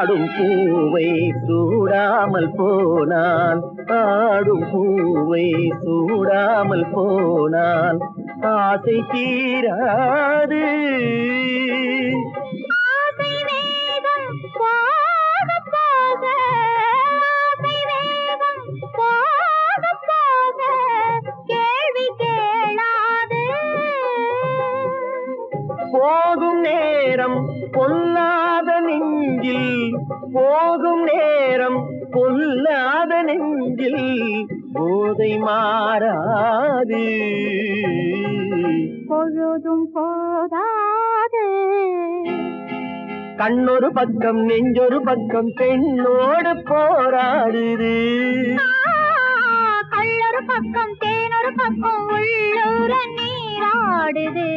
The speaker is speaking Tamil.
ஆடும் பூவை சூடாமல் போனான், ஆடும் பூவை சூடாமல் போனான், ஆசை தீராது. போகும் நேரம் பொல்லாத நெஞ்சில், போகும் நேரம் பொல்லாத நெஞ்சில் போதை மாறாது, பொழுதும் போதாது. கண்ணொரு பக்கம் நெஞ்சொரு பக்கம் பெண்ணோடு போராடுது, கள்ளொரு பக்கம் தேனொரு பக்கம் உள்ளூர நீராடுது.